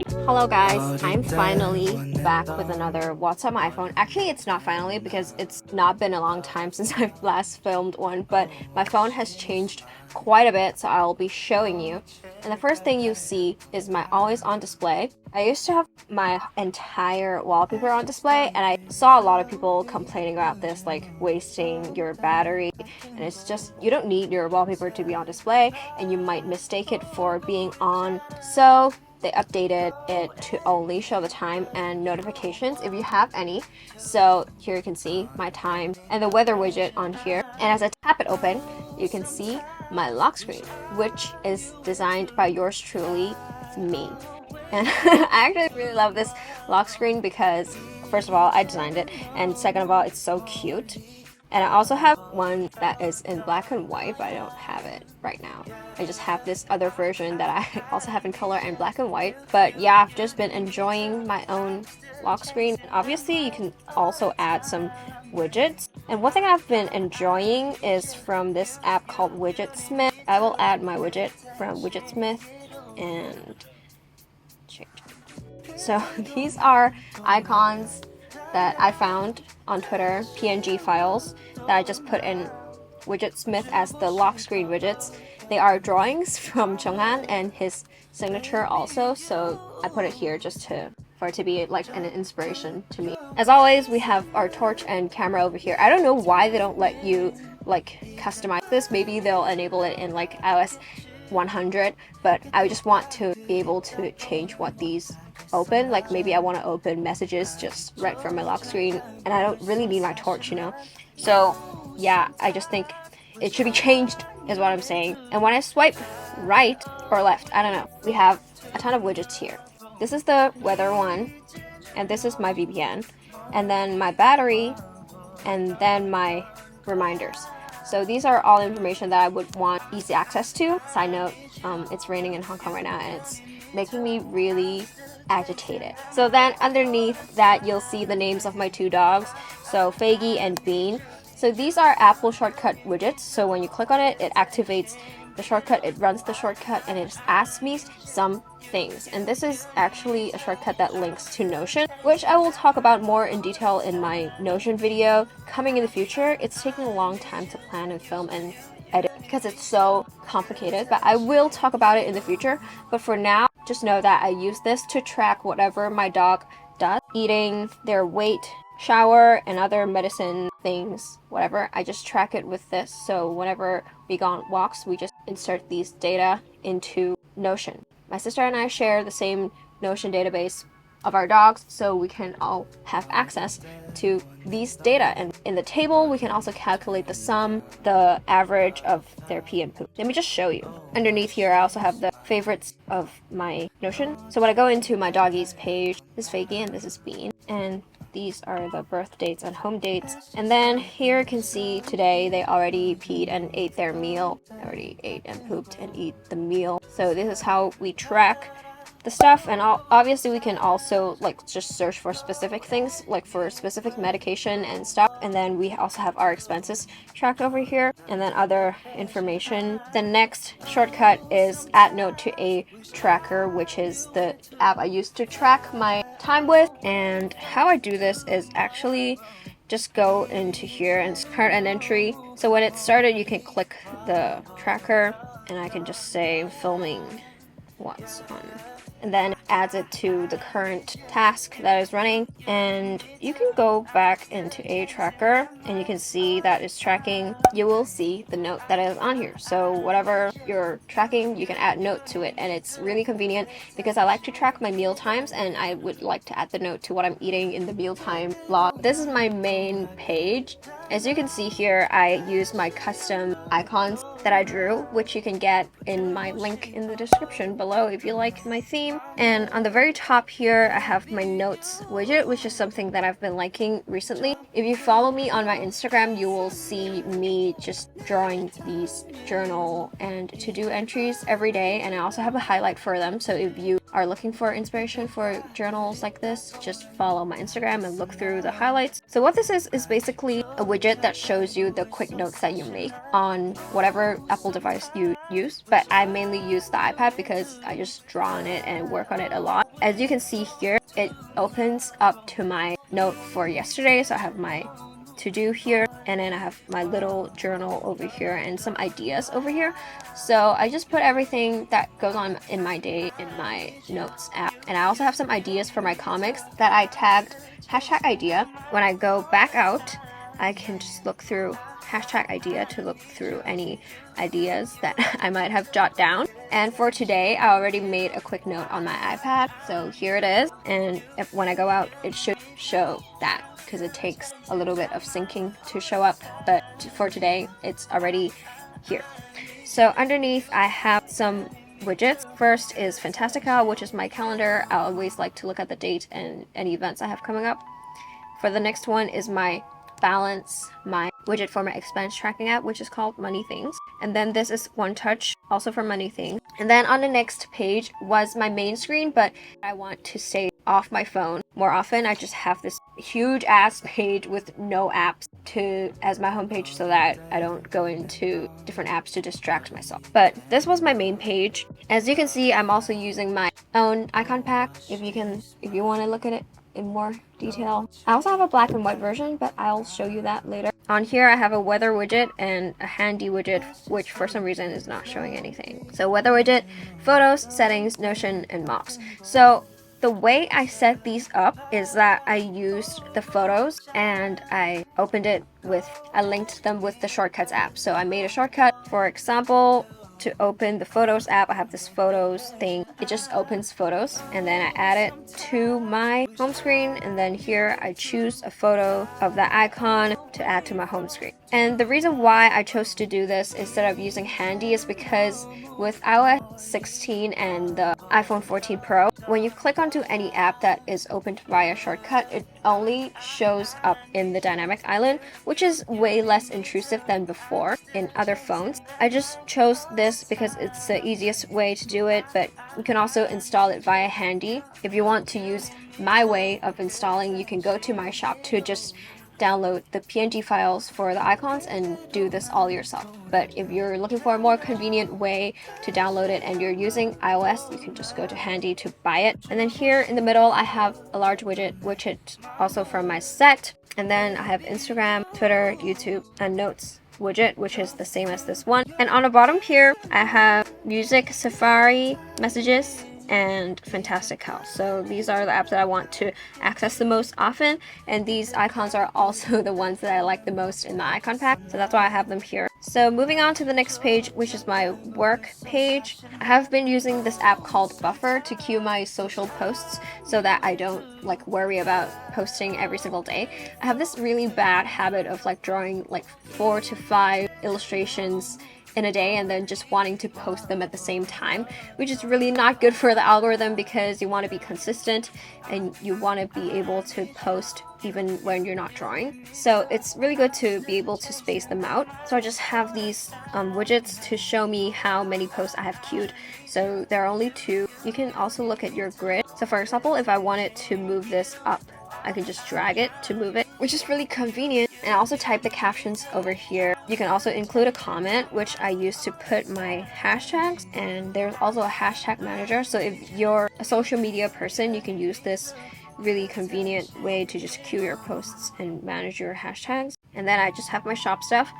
Hello guys, I'm finally back with another What's on my iPhone. Actually, it's not finally because it's not been a long time since I've last filmed one, but my phone has changed quite a bit, so I'll be showing you. And the first thing you see is my always on display. I used to have my entire wallpaper on display, and I saw a lot of people complaining about this, like wasting your battery. And it's just, you don't need your wallpaper to be on display, and you might mistake it for being on. So they updated it to only show the time and notifications if you have any. So here you can see my time and the weather widget on here. And as I tap it open, you can see my lock screen, which is designed by yours truly, me. And I actually really love this lock screen because, first of all, I designed it, and second of all, it's so cute. And I also have one that is in black and white, but I don't have it right now. I just have this other version that I also have in color and black and white. But yeah, I've just been enjoying my own lock screen. And obviously, you can also add some widgets. And one thing I've been enjoying is from this app called Widgetsmith. I will add my widget from Widgetsmith and change. So these are icons that I found on Twitter, PNG files that I just put in Widgetsmith as the lock screen widgets. They are drawings from Jonghan and his signature also, so I put it here just for it to be like an inspiration to me. As always, we have our torch and camera over here. I don't know why they don't let you like customize this. Maybe they'll enable it in like iOS 100, but I just want to be able to change what these open. Like maybe I want to open messages just right from my lock screen, and I don't really need my torch, you know. So yeah, I just think it should be changed is what I'm saying. And when I swipe right or left, I don't know, we have a ton of widgets here. This is the weather one, and this is my VPN, and then my battery, and then my reminders. So these are all information that I would want easy access to. Side note, it's raining in Hong Kong right now, and it's making me really agitated. So then underneath that, you'll see the names of my two dogs, so Faggy and Bean. So these are Apple shortcut widgets. So when you click on it, it activates the shortcut, it runs the shortcut, and it asks me some things. And this is actually a shortcut that links to Notion, which I will talk about more in detail in my Notion video coming in the future. It's taking a long time to plan and film and edit because it's so complicated, but I will talk about it in the future. But for now, just know that I use this to track whatever my dog does, eating, their weight, shower, and other medicine things, whatever. I just track it with this, so whenever we go on walks, we just insert these data into Notion. My sister and I share the same Notion database of our dogs, so we can all have access to these data. And in the table, we can also calculate the sum, the average of their pee and poop. Let me just show you. Underneath here, I also have the favorites of my Notion. So when I go into my doggies page, this is Faggy and this is Bean. And these are the birth dates and home dates. And then here you can see today they already peed and ate their meal. They already ate and pooped and eat the meal. So this is how we track the stuff. And obviously we can also like just search for specific things, like for specific medication and stuff. And then we also have our expenses tracked over here, and then other information. The next shortcut is add note to a tracker, which is the app I use to track my time with. And how I do this is actually just go into here and start an entry. So when it started, you can click the tracker, and I can just say filming what's on, and then adds it to the current task that is running. And you can go back into a tracker and you can see that it's tracking. You will see the note that is on here. So whatever you're tracking, you can add note to it, and it's really convenient because I like to track my meal times, and I would like to add the note to what I'm eating in the mealtime log. This is my main page. As you can see here, I use my custom icons that I drew, which you can get in my link in the description below if you like my theme. And on the very top here, I have my notes widget, which is something that I've been liking recently. If you follow me on my Instagram, you will see me just drawing these journal and to-do entries every day, and I also have a highlight for them. So if you are looking for inspiration for journals like this, just follow my Instagram and look through the highlights. So what this is basically a widget that shows you the quick notes that you make on whatever Apple device you use, but I mainly use the iPad because I just draw on it and work on it a lot. As you can see here, it opens up to my note for yesterday, so I have my to-do here, and then I have my little journal over here and some ideas over here. So I just put everything that goes on in my day in my notes app. And I also have some ideas for my comics that I tagged #idea. When I go back out, I can just look through #idea to look through any ideas that I might have jotted down. And for today, I already made a quick note on my iPad, so here it is. And when I go out, it should show that, because it takes a little bit of syncing to show up, but for today, it's already here. So underneath, I have some widgets. First is Fantastica, which is my calendar. I always like to look at the date and any events I have coming up. For the next one is my balance, my widget for my expense tracking app, which is called Money Things. And then this is One Touch, also for Money Things. And then on the next page was my main screen, but I want to stay off my phone more often. I just have this huge ass page with no apps as my homepage, so that I don't go into different apps to distract myself. But this was my main page. As you can see, I'm also using my own icon pack. If you want to look at it in more detail. I also have a black and white version, but I'll show you that later. On here I have a weather widget and a handy widget, which for some reason is not showing anything. So weather widget, photos, settings, Notion, and mocks. So the way I set these up is that I used the photos and I linked them with the shortcuts app. So I made a shortcut. For example, to open the photos app, I have this photos thing. It just opens photos, and then I add it to my home screen, and then here I choose a photo of that icon to add to my home screen. And the reason why I chose to do this instead of using Handy is because with iOS 16 and the iPhone 14 Pro, when you click onto any app that is opened via shortcut, it only shows up in the dynamic island, which is way less intrusive than before in other phones. I just chose this because it's the easiest way to do it, but you can also install it via Handy. If you want to use my way of installing, you can go to my shop to just download the PNG files for the icons and do this all yourself. But if you're looking for a more convenient way to download it and you're using iOS, you can just go to Handy to buy it. And then here in the middle, I have a large widget also from my set. And then I have Instagram, Twitter, YouTube, and Notes widget, which is the same as this one. And on the bottom here, I have Music, Safari, Messages, and Fantastical. So these are the apps that I want to access the most often, and these icons are also the ones that I like the most in the icon pack, so that's why I have them here. So moving on to the next page, which is my work page. I have been using this app called Buffer to queue my social posts so that I don't worry about posting every single day. I have this really bad habit of drawing 4 to 5 illustrations in a day and then just wanting to post them at the same time, which is really not good for the algorithm because you want to be consistent and you want to be able to post even when you're not drawing. So it's really good to be able to space them out. So I just have these widgets to show me how many posts I have queued. So there are only 2. You can also look at your grid. So for example, if I wanted to move this up, I can just drag it to move it, which is really convenient. And I also type the captions over here. You can also include a comment, which I use to put my hashtags, and there's also a hashtag manager. So if you're a social media person, you can use this really convenient way to just queue your posts and manage your hashtags. And then I just have my shop stuff,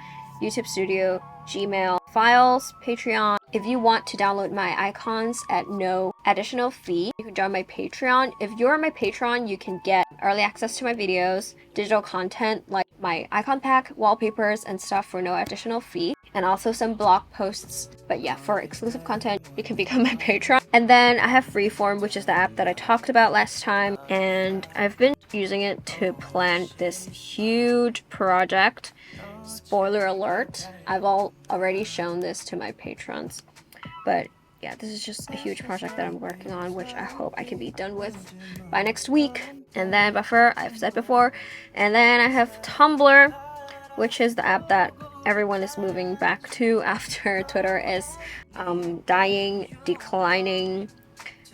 YouTube Studio, Gmail, Files, Patreon. If you want to download my icons at no additional fee, you can join my Patreon. If you're my Patreon, you can get early access to my videos, digital content like my icon pack, wallpapers, and stuff for no additional fee, and also some blog posts. But yeah, for exclusive content, you can become my Patreon. And then I have Freeform, which is the app that I talked about last time, and I've been using it to plan this huge project. Spoiler alert, I've already shown this to my patrons, but yeah, this is just a huge project that I'm working on, which I hope I can be done with by next week. And then Buffer, I've said before, and then I have Tumblr, which is the app that everyone is moving back to after Twitter is dying, declining.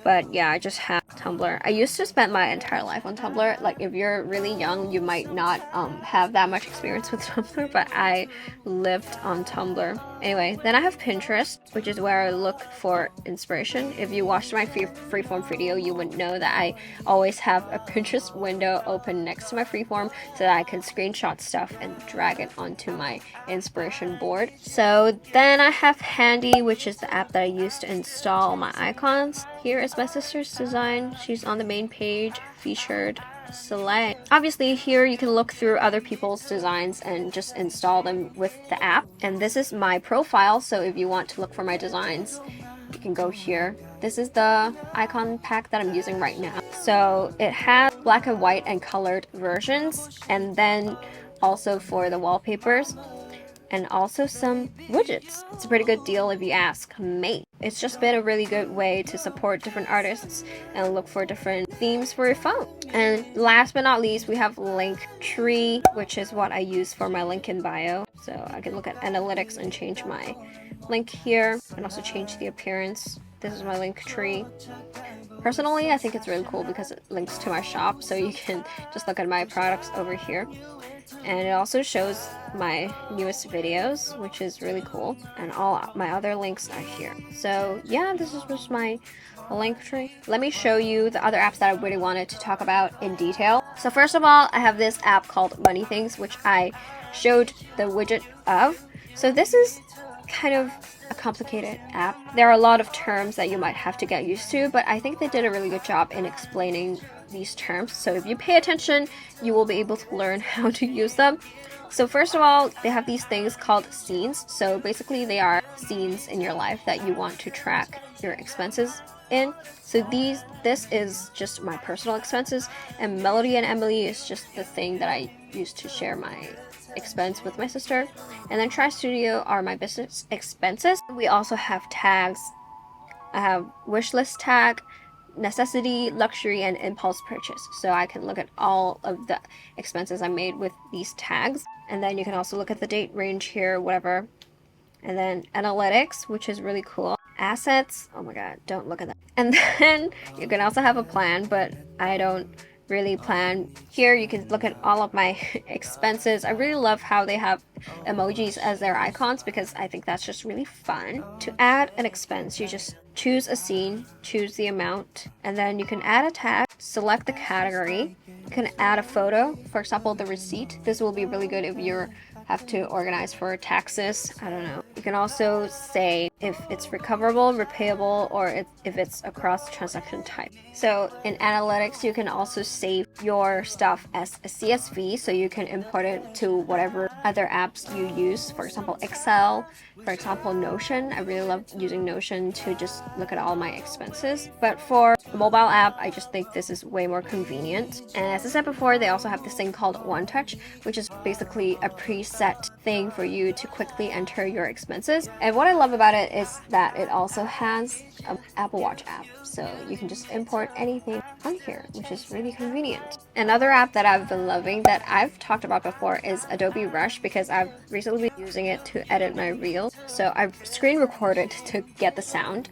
But yeah, I just have Tumblr. I used to spend my entire life on Tumblr. Like, if you're really young, you might not have that much experience with Tumblr, but I lived on Tumblr. Anyway, then I have Pinterest, which is where I look for inspiration. If you watched my freeform video, you would know that I always have a Pinterest window open next to my freeform so that I can screenshot stuff and drag it onto my inspiration board. So then I have Handy, which is the app that I use to install my icons. Here is my sister's design. She's on the main page, featured. Select. Obviously, here you can look through other people's designs and just install them with the app. And this is my profile, so if you want to look for my designs, you can go here. This is the icon pack that I'm using right now. So it has black and white and colored versions, and then also for the wallpapers, and also some widgets. It's a pretty good deal if you ask me. It's just been a really good way to support different artists and look for different themes for your phone. And last but not least, we have Linktree, which is what I use for my link in bio. So I can look at analytics and change my link here, and also change the appearance. This is my Linktree. Personally, I think it's really cool because it links to my shop, so you can just look at my products over here. And it also shows my newest videos, which is really cool, and all my other links are here. So yeah, this is just my Linktree. Let me show you the other apps that I really wanted to talk about in detail. So first of all, I have this app called Money Things, which I showed the widget of. So this is kind of a complicated app. There are a lot of terms that you might have to get used to, but I think they did a really good job in explaining these terms. So if you pay attention, you will be able to learn how to use them. So first of all, they have these things called scenes. So basically they are scenes in your life that you want to track your expenses in. So this is just my personal expenses, and Melody and Emily is just the thing that I use to share my expense with my sister. And then Try Studio are my business expenses. We also have tags. I have wishlist tag, necessity, luxury, and impulse purchase. So I can look at all of the expenses I made with these tags. And then you can also look at the date range here, whatever. And then analytics, which is really cool. Assets, oh my god, don't look at that. And then you can also have a plan, but I don't really plan. Here you can look at all of my expenses. I really love how they have emojis as their icons because I think that's just really fun. To add an expense, you just choose a scene, choose the amount, and then you can add a tag, select the category. You can add a photo, for example, the receipt. This will be really good if you have to organize for taxes. I don't know. You can also say if it's recoverable, repayable, or if it's across transaction type. So in analytics, you can also save your stuff as a CSV, so you can import it to whatever other apps you use. For example, Excel, for example, Notion. I really love using Notion to just look at all my expenses. But for a mobile app, I just think this is way more convenient. And as I said before, they also have this thing called One Touch, which is basically a preset thing for you to quickly enter your expenses. And what I love about it is that it also has an Apple Watch app, so you can just import anything on here, which is really convenient. Another app that I've been loving that I've talked about before is Adobe Rush, because I've recently been using it to edit my reels. So I've screen recorded to get the sound,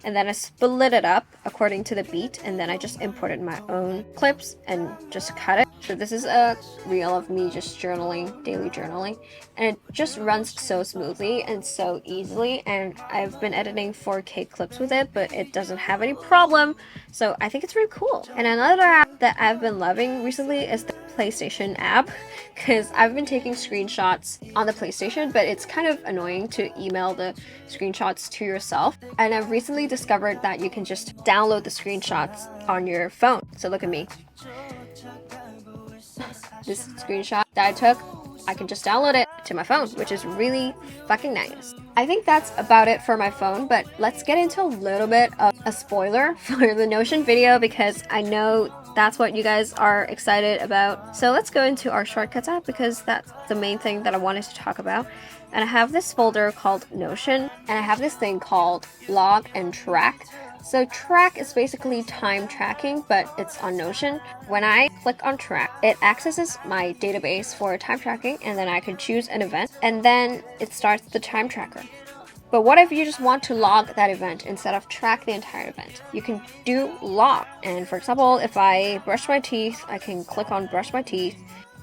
and then I split it up according to the beat, and then I just imported my own clips and just cut it. So this is a reel of me just journaling, daily journaling, and it just runs so smoothly and so easily, and I've been editing 4K clips with it, but it doesn't have any problem, so I think it's really cool. And another app that I've been loving recently is the PlayStation app, because I've been taking screenshots on the PlayStation, but it's kind of annoying to email the screenshots to yourself, and I've recently discovered that you can just download the screenshots on your phone. So look at me. This screenshot that I took, I can just download it to my phone, which is really fucking nice. I think that's about it for my phone, but let's get into a little bit of a spoiler for the Notion video, because I know that's what you guys are excited about. So let's go into our shortcuts app, because that's the main thing that I wanted to talk about. And I have this folder called Notion, and I have this thing called Log and Track. So track is basically time tracking, but it's on Notion. When I click on track, it accesses my database for time tracking, and then I can choose an event, and then it starts the time tracker. But what if you just want to log that event instead of track the entire event? You can do log. And for example, if I brush my teeth, I can click on brush my teeth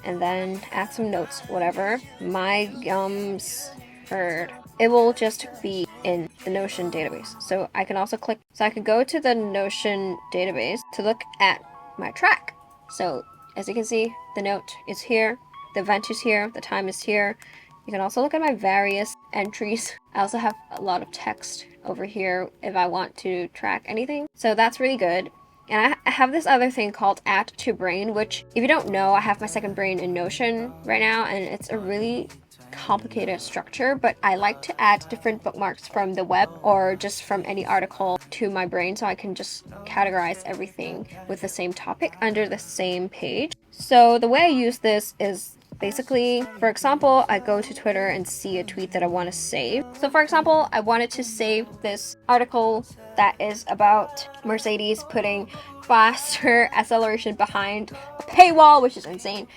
and then add some notes, whatever. My gums hurt. It will just be in the Notion database. So I can also click, so I can go to the Notion database to look at my track. So as you can see, the note is here, the event is here, the time is here. You can also look at my various entries. I also have a lot of text over here if I want to track anything. So that's really good. And I have this other thing called Add to Brain, which if you don't know, I have my second brain in Notion right now, and it's a really complicated structure, but I like to add different bookmarks from the web or just from any article to my brain so I can just categorize everything with the same topic under the same page. So the way I use this is basically, for example, I go to Twitter and see a tweet that I want to save. So for example, I wanted to save this article that is about Mercedes putting faster acceleration behind a paywall, which is insane.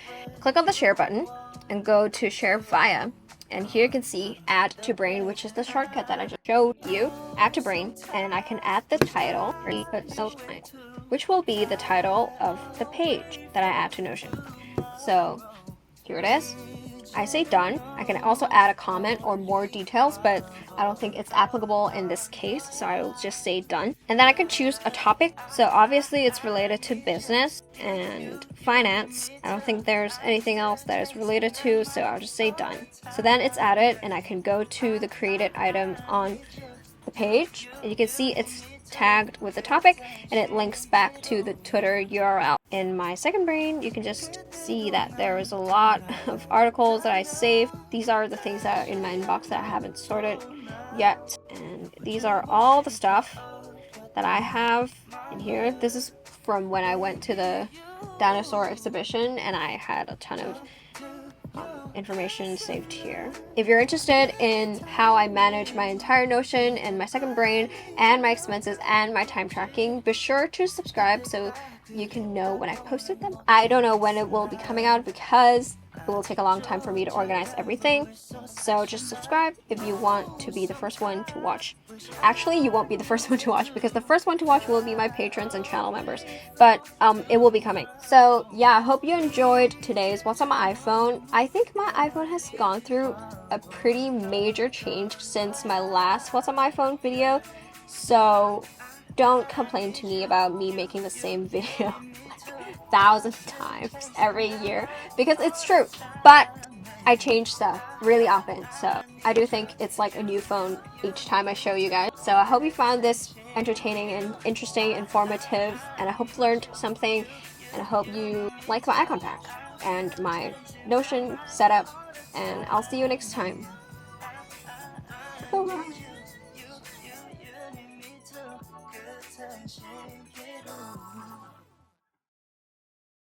Click on the share button and go to share via. And here you can see add to brain, which is the shortcut that I just showed you. Add to brain, and I can add the title, which will be the title of the page that I add to Notion. So here it is. I say done. I can also add a comment or more details, but I don't think it's applicable in this case, so I will just say done. And then I can choose a topic. So obviously it's related to business and finance. I don't think there's anything else that is related to, so I'll just say done. So then it's added, and I can go to the created item on the page, and you can see it's tagged with the topic, and it links back to the Twitter URL. In my second brain, you can just see that there is a lot of articles that I saved. These are the things that are in my inbox that I haven't sorted yet, and these are all the stuff that I have in here. This is from when I went to the dinosaur exhibition, and I had a ton of information saved here. If you're interested in how I manage my entire Notion and my second brain and my expenses and my time tracking, be sure to subscribe so you can know when I've posted them. I don't know when it will be coming out because it will take a long time for me to organize everything. So just subscribe if you want to be the first one to watch. Actually, you won't be the first one to watch because the first one to watch will be my patrons and channel members, but it will be coming. So yeah, I hope you enjoyed today's What's on My iPhone. I think my iPhone has gone through a pretty major change since my last What's on My iPhone video. So don't complain to me about me making the same video like 1,000 times every year, because it's true. But I change stuff really often, so I do think it's like a new phone each time I show you guys. So I hope you found this entertaining and interesting, informative, and I hope you learned something, and I hope you like my icon pack and my Notion setup, and I'll see you next time. Bye.